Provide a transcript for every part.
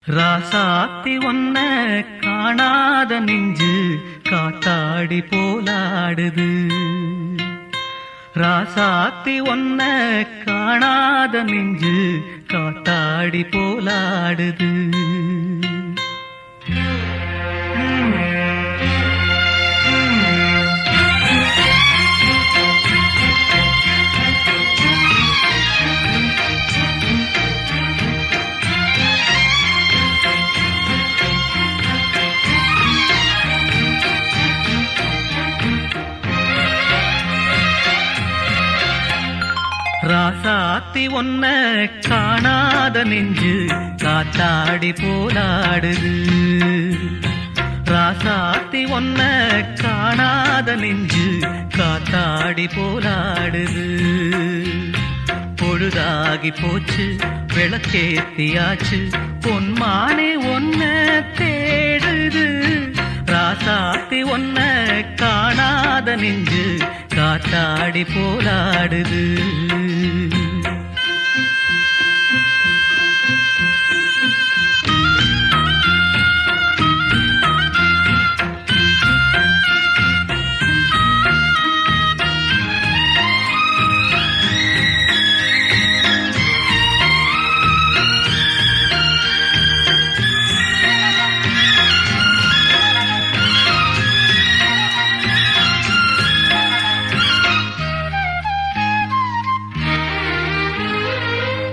ராசாத்தி ஒன்ன காணாத நெஞ்சு காத்தாடி போலாடுது. ராசாத்தி ஒன்ன காணாத நெஞ்சு காத்தாடி போலாடுது. ராசாத்தி ஒன்ன காணாத நெஞ்சு காத்தாடி போலாடுது. ராசாத்தி ஒன்ன காணாத நெஞ்சு காத்தாடி போலாடுது. பொழுதாகி போச்சு விளக்கேத்தியாச்சு பொன்மானே ஒன்ன தேடுது. ராசாத்தி ஒன்ன காணாத நெஞ்சு காத்தாடி போலாடுது.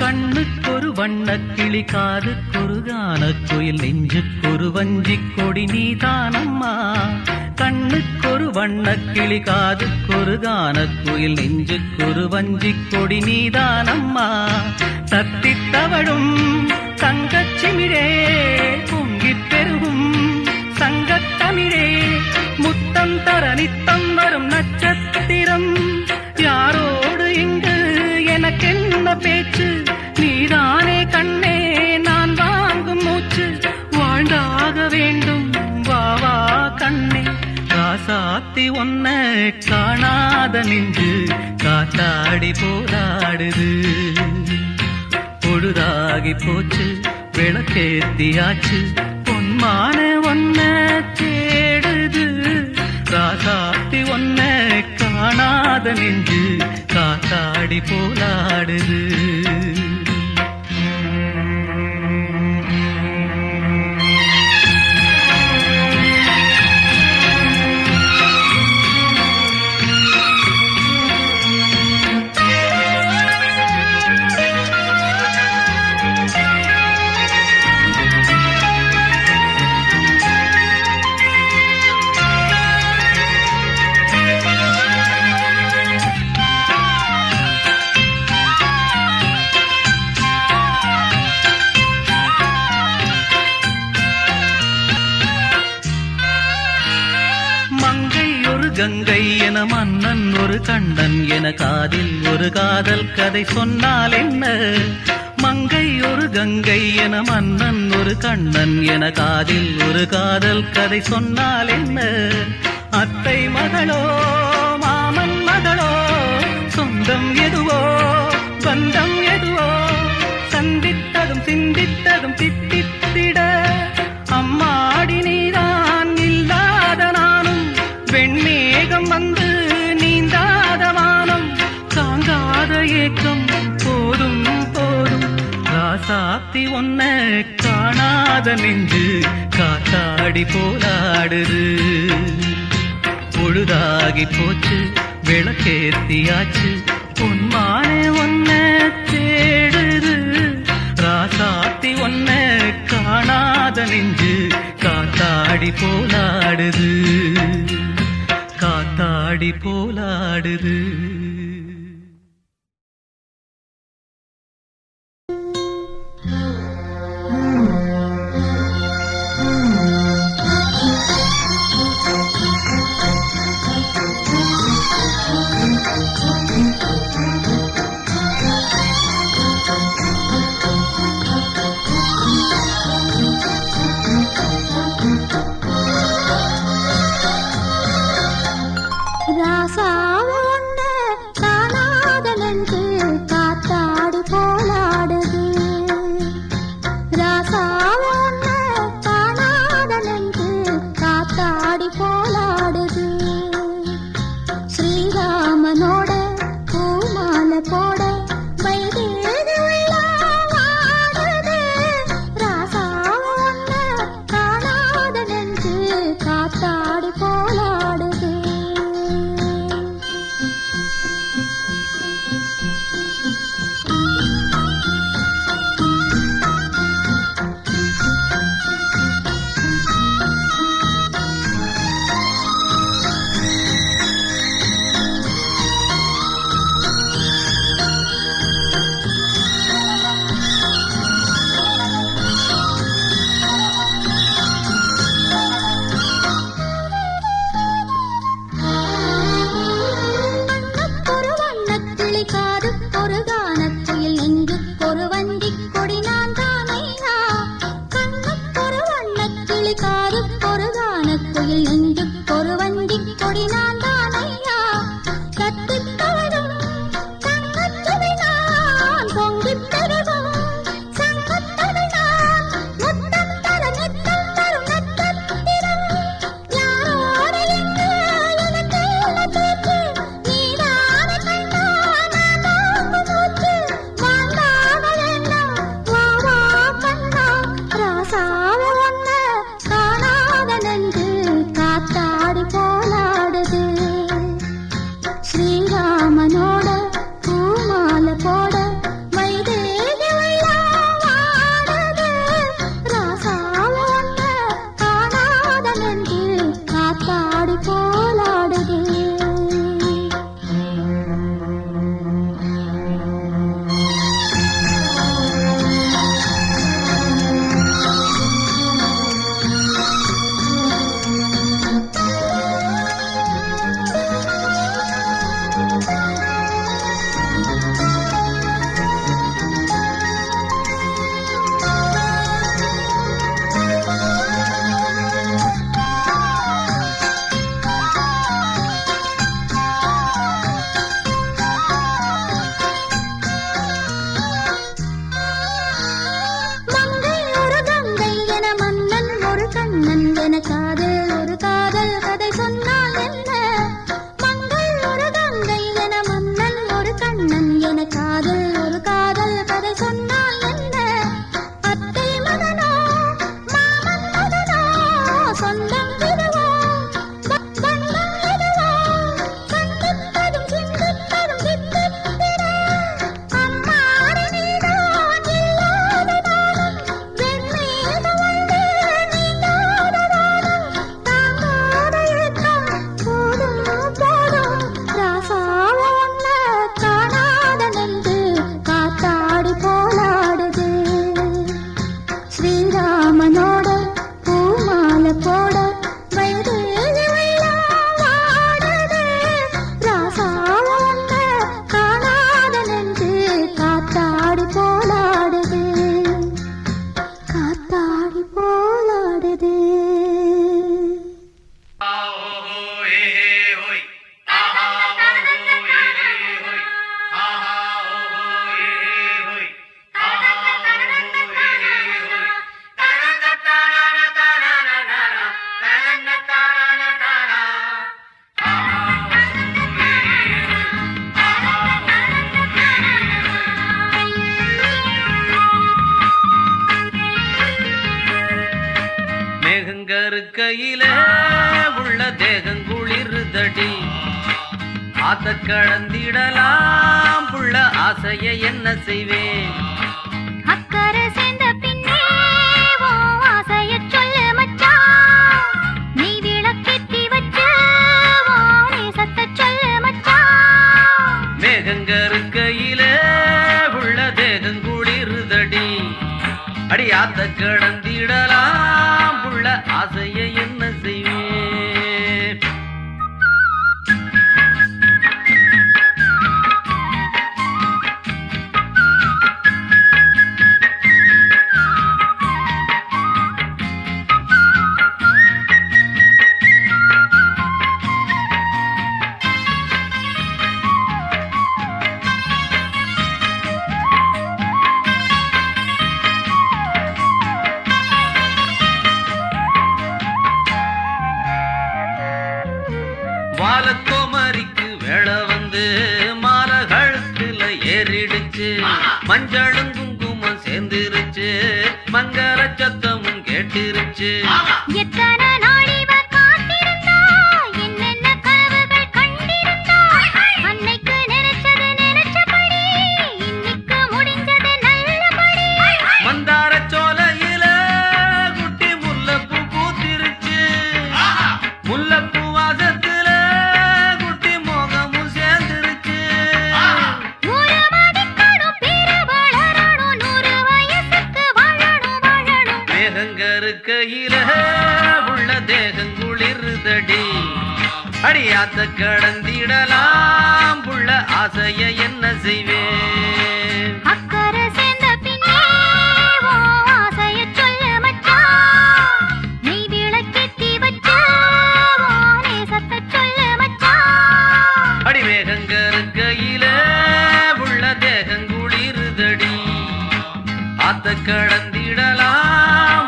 கண்ணுக்கொரு வண்ணக்கிளி காதுக்கொரு கானக்குயில் நெஞ்சுக்கொரு வஞ்சிக் கொடி நீதானம்மா. கண்ணுக்கொரு வண்ணக்கிளி காதுக்கொரு கானக்குயில் நெஞ்சுக்கொரு வஞ்சிக் கொடி நீதானம்மா. தத்தித் தவழும் தங்கச்சிமிழே பொங்கிப் பெருகும் சங்கத்தமிழே முத்தம் தர நித்தம் வரும் நட்சத்திரம். யாரோடு இங்கு எனக்கென்ன பேச்சு, நீதானே கண்ணே நான் வாங்கும் மூச்சு. வாழ்ந்தாக வேண்டும் வா வா கண்ணே. ராசாத்தி ஒன்ன காணாத நெஞ்சு காத்தாடி போராடுது. பொழுதாகி போச்சு விளக்கேத்தியாச்சு பொன்மான ஒன்ன தேடுது. ராசாத்தி ஒன்ன காணாத நெஞ்சு காத்தாடி போலாடுது. கங்கை என மன்னன் ஒரு கண்ணன் என காதில் ஒரு காதல் கதை சொன்னால் என்ன. மங்கை ஒரு கங்கை என மன்னன் ஒரு கண்ணன் என காதில் ஒரு காதல் கதை சொன்னால் என்ன. அத்தை மகளோ மாமன் மகளோ சொந்தம் எதுவோ பந்தம் எதுவோ சந்தித்ததும் சிந்தித்ததும் தித்தித்திட அம்மாடி நீதான் இல்லாத நானும். வெண்மேகம் வந்து நீந்தாத வானம் தாங்காத ஏக்கம் போதும் போதும். ராசாத்தி ஒன்ன காணாத நெஞ்சு காத்தாடி போலாடுது. பொழுதாகி போச்சு விளக்கேத்தியாச்சு பொன்மானே ஒன்ன தேடுது. ராசாத்தி ஒன்ன காணாத நெஞ்சு காத்தாடி போலாடுது. காத்தாடி போலாடுது. ராசாவ ஒன்ன எனக்காது ஒரு காதல் கதை சொன்னால் என்ன மங்கள் ஒரு கங்கை என மன்னன் ஒரு கண்ணன் எனக்காது ஒரு காதல் கதை சொன்னால் என்ன அத்தை மகனோ மாமன் மகனோ சொந்தம் இதுவோ பந்தம் இதுவோ சந்தித்ததும் சிந்தித்ததும் சித்தித்திட அம்மாடி நீதான் இல்லாததாலும் வெண்மேகம் வந்து நீங்காததாலும் தாங்காத ஏக்கம் போதும் போதும் ராசாவ ஒன்ன காணாத நெஞ்சு காத்தாடி போலாடுது ஸ்ரீராமனோட பூமாலை போட வயதேறி வெள்ளம் ஆடுது ராசாவ ஒன்ன காணாத நெஞ்சு காத்தாடி போலாடுது காத்தாடி போலாடுது மேகங்கருக்கையில உள்ள தேகங்குளிருதடி ஆத்த கடந்திடலாம் புள்ள ஆசைய என்ன செய்வேன் அக்கறை சேர்ந்த பின்னே உன் ஆசையச் சொல்லு மச்சான் நீ விளக்கேத்தி வச்சு உன் நேசத்தைச் சொல்லு மச்சான் மேகங்கருக்கையில உள்ள தேகங்குளிருதடி அடி ஆத்த கடந்திடலாம் புள்ள ஆசைய என்ன செய்வேன் வாலத்தோமரிக்கு வேளை வந்து மாலை கழுத்துல ஏறிடுச்சு மஞ்சளும் குங்குமம் சேர்ந்துருச்சு மங்கள சத்தமும் கேட்டிருச்சு எத்தனை நாள் இவ காத்திருந்தா என்னென்ன கனவுகள் கண்டிருந்தா அன்னைக்கு நினைச்சது நினைச்சபடி இன்னைக்கு முடிஞ்சது நல்லபடி மந்தார சோலையில குட்டி முல்லைப்பூ பூத்திருச்சு முல்லைப்பூ வாசத்துல குட்டி மோகமும் சேர்ந்துருச்சு ஊரு மதிக்கணும் பேரு வளரணும் 100 வயசுக்கு வாழணும் வாழணும் மேகங்கருக்கையில உள்ள தேகங்குளிருதடி அடியாத்த கடந்திடலாம் புள்ள ஆசைய என்ன செய்வேன் அக்கறை சேர்ந்த பின்னே உன் ஆசையச் சொல்லு மச்சான் நீ விளக்கேத்தி வச்சு உன் நேசத்தைச் சொல்லு மச்சான் அடி மேகங்கருக்கையில உள்ள தேகங்குளிருதடி ஆத்த கடந்திடலாம்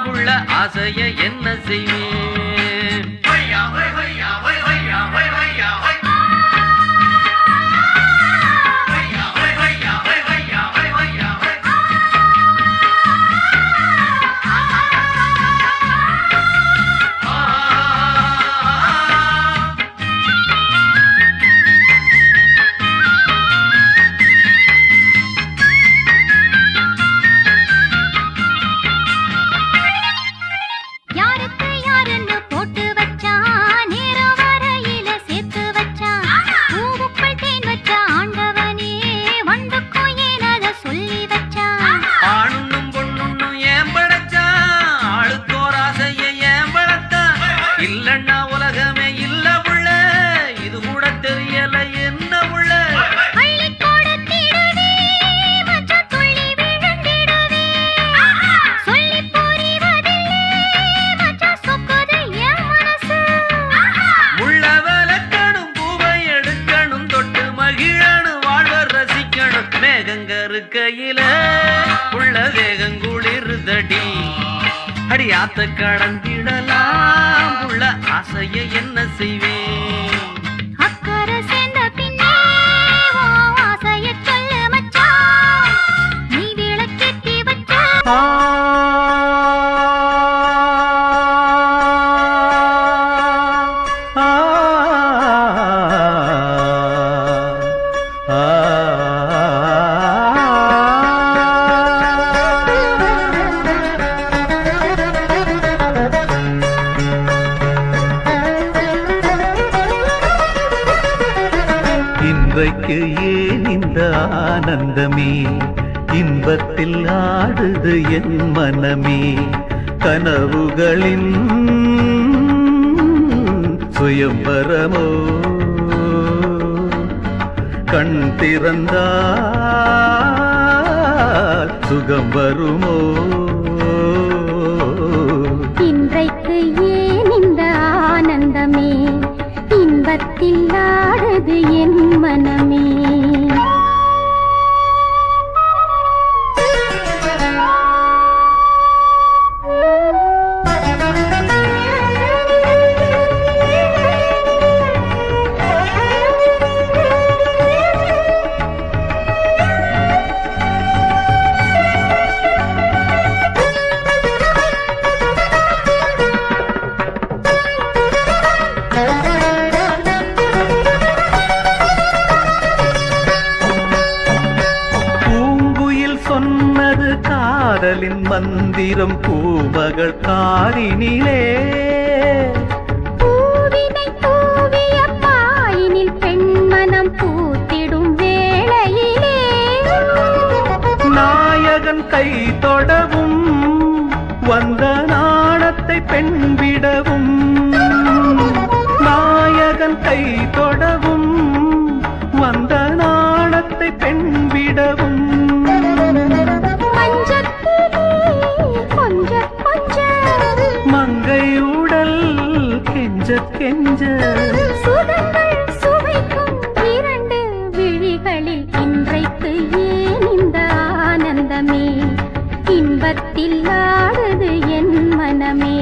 புள்ள ஆசைய என்ன செய்வேன் யாருக்கு யாருன்னு அடியாத்த கடந்திடலாம் உள்ள ஆசைய என்ன செய்வேன் அக்கறை சேர்ந்த பின்னே உன் ஆசைய சொல்லு மச்சான் நீ விளக்கேத்தி வச்ச இன்றைக்கு ஏன் இந்த ஆனந்தமே இன்பத்தில் ஆடுது என் மனமே கனவுகளின் சுயம்பரமோ கண் திறந்தால் சுகம் வருமோ இன்றைக்கு ஏன் இந்த ஆனந்தமே இன்பத்தில் ஆடுது என் மனமே காதலின் மந்திரம் பூமகள் காரினிலே பூவினை தூவிய பாயினில் பெண்மனம் பூத்திடும் வேளையிலே நாயகன் கை தொடவும் வந்த நாணத்தை பெண்விடவும் நாயகன் கை தொடவும் வந்த நாணத்தை பெண்விடவும் மங்கை உடல் கெஞ்ச கெஞ்ச சுகங்கள் சுவைக்கும் இரண்டு விழிகளில் இன்றைக்கு ஏன் இந்த ஆனந்தமே இன்பத்தில் ஆடுது என் மனமே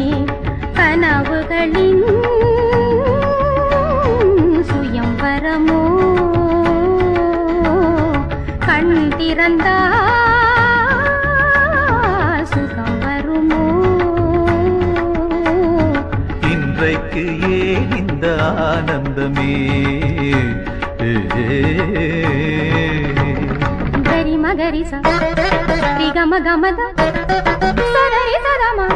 கனவுகளின் சுயம்பரமோ கண் திறந்தா இன்றைக்கு ஏன் இந்த ஆனந்தமே கரி மகரி சரி கம கமத சரி சதம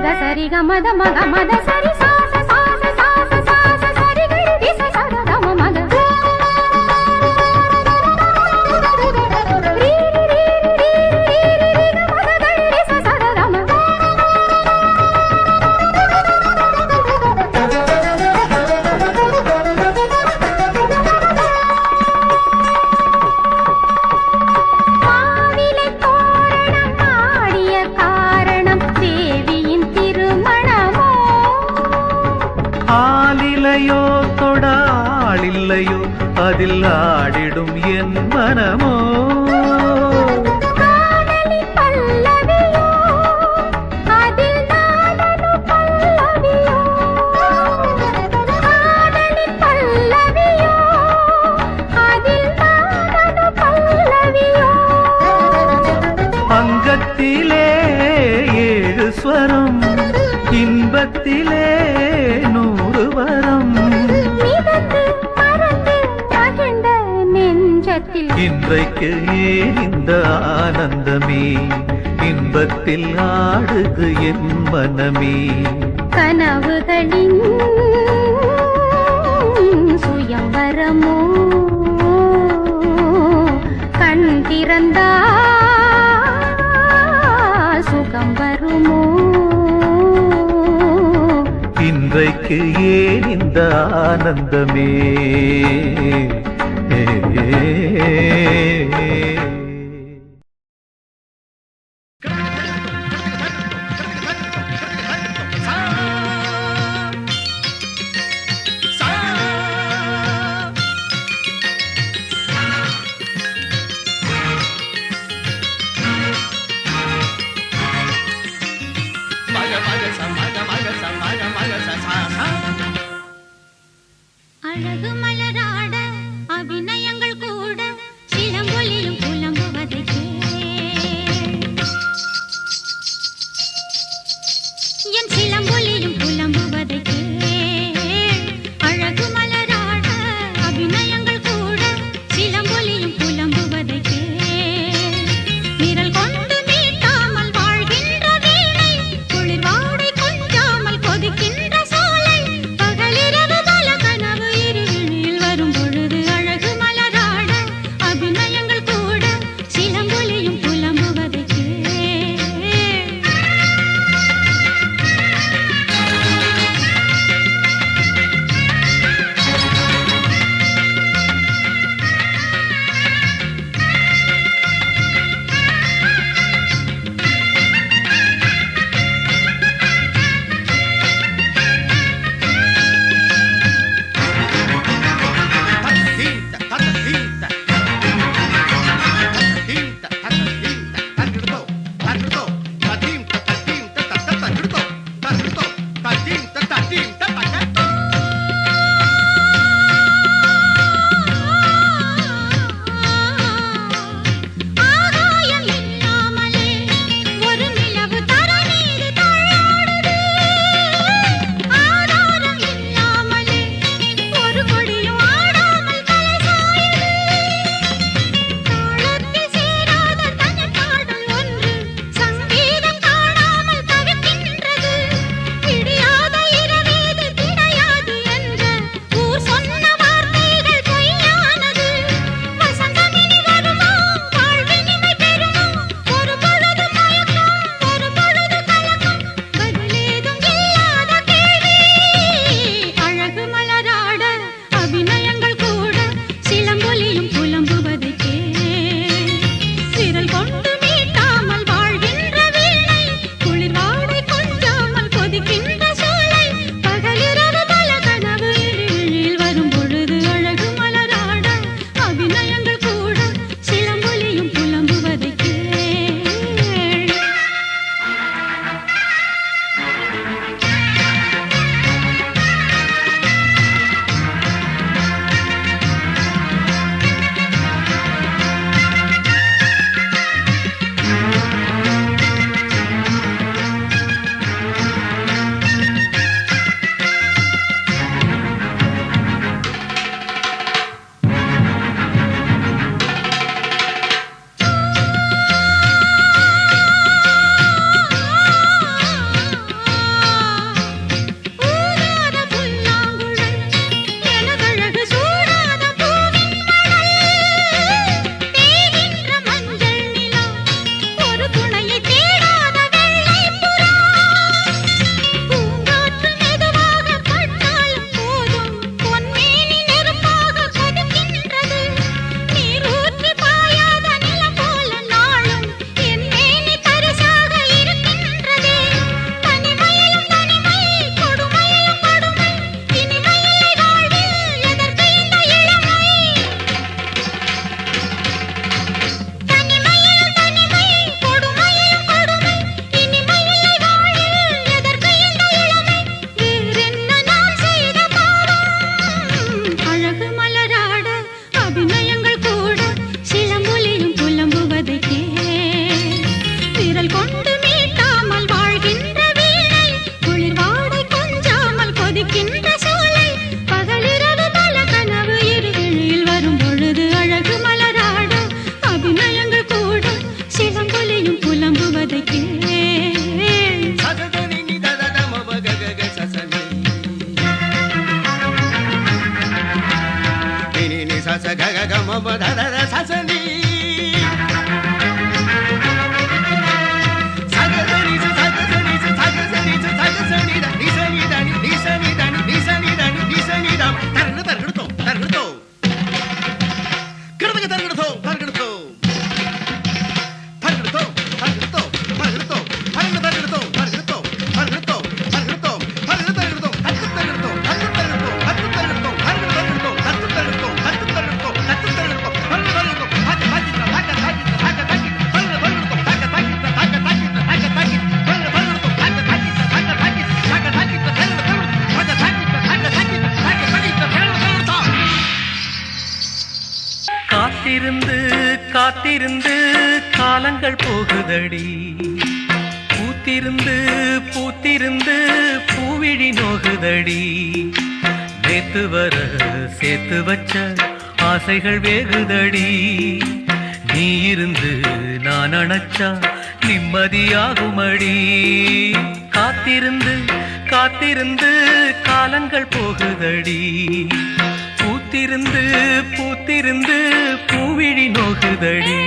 கசரி கமத மக மத சரி சாச சாச சாச சாச சரி கரி திச சதம மக ரீ ரீ ரீ ரீ ரீ கமத கரி திச சதம ஆலிலையோ தொடாலில்லையோ அதில் ஆடிடும் என் மனமோ அங்கத்திலே ஏழு ஸ்வரம் இன்பத்திலே நூறு வரம் இன்றைக்கு ஏன் இந்த ஆனந்தமே இன்பத்தில் ஆடுது என் மனமே கனவுகளின் சுயம்பரமோ கண் திறந்தா சுகம் வருமோ இன்றைக்கு ஏன் இந்த ஆனந்தமே அழகு மலராட அபிநயங்கள் கூட சிலம்பொலியும் புலம்புவதை என் சிலம்பொலியும் புலம்புவதை அழகு மலராட அபிநயங்கள் கூட சிலம்பொலியும் புலம்புவதை விரல் கொண்டு மீட்டாமல் வாழ்கின்ற வீணை குளிர்வாடை கொஞ்சாமல் கொதிக்கின்ற சோலை பகலிரவு பல கனவு இருவிழில் வரும் பொழுது அழகு மலராட அபிநயங்கள் கூட சிலம்பொலியும் புலம்புவதை காத்திருந்து காத்திருந்து காலங்கள் போகுதடி பூத்திருந்து பூத்திருந்து பூவிழி நோகுதடி நேத்து வர சேர்த்து வச்ச ஆசைகள் வேகுதடி நீ இருந்து நான் அணைச்சா நிம்மதியாகுமடி காத்திருந்து காத்திருந்து காலங்கள் போகுதடி பூத்திருந்து பூத்திருந்து பூவிழி நோகுதடி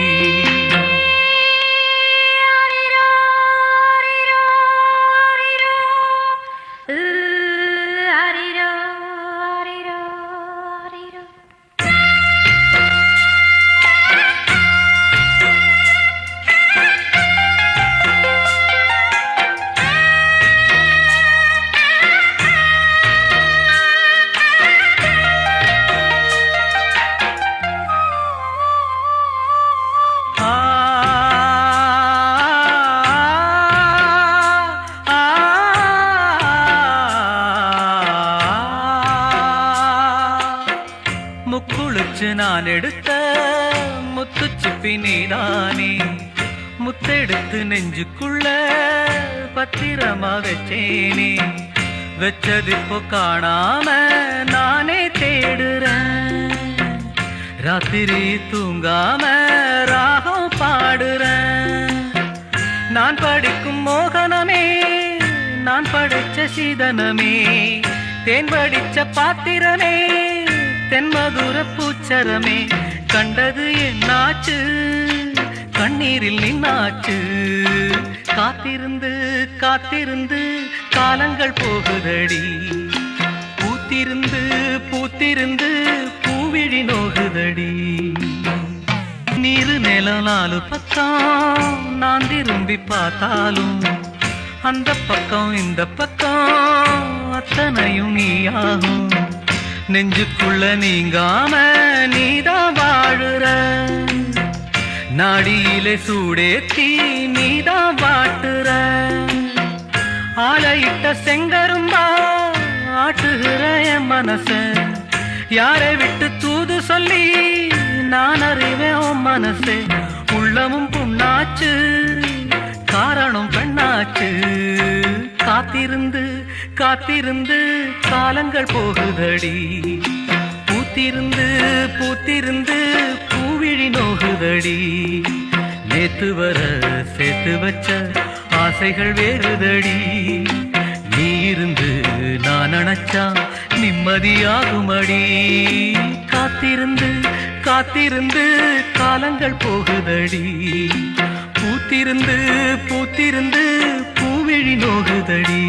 முக்குளிச்சு நான் எடுத்த முத்துச்சிப்பி நீதானே முத்தெடுத்து நெஞ்சுக்குள்ள பத்திரமா வச்சேனே வச்சது இப்போ காணாம நானே தேடுறேன் ராத்திரி தூங்காம ராகம் பாடுறேன் நான் படிக்கும் மோகனமே நான் படைச்ச சீதனமே தேன் படிச்ச பாத்திரமே தென்மதுர பூச்சரமே கண்டது என்னாச்சு கண்ணீரில் நின்னாச்சு காத்திருந்து காத்திருந்து காலங்கள் போகுதடி பூத்திருந்து பூத்திருந்து பூவிழி நோகுதடி நீரு நிலம் நாலு பக்கம் நான் திரும்பி பார்த்தாலும் அந்த பக்கம் இந்த பக்கம் அத்தனையும் நீயாகும் நெஞ்சுக்குள்ள நீங்காம நீதான் வாழுற நாடியிலே சூடேத்தி நீதான் வாட்டுற ஆலையிட்ட செங்கரும்பா ஆட்டுகிற என் மனச யாரை விட்டு தூது சொல்லி நான் அறிவேன் உன் மனசே உள்ளமும் புண்ணாச்சு காரணம் பெண்ணாச்சு காத்திருந்து காத்திருந்து காலங்கள் போகுதடி பூத்திருந்து பூத்திருந்து பூவிழி நோகுதடி நேத்து வர சேர்த்து வச்ச ஆசைகள் வேறுதடி நீ இருந்து நான் அணைச்சா நிம்மதியாகுமடி காத்திருந்து காத்திருந்து காலங்கள் போகுதடி பூத்திருந்து பூத்திருந்து பூவிழி நோகுதடி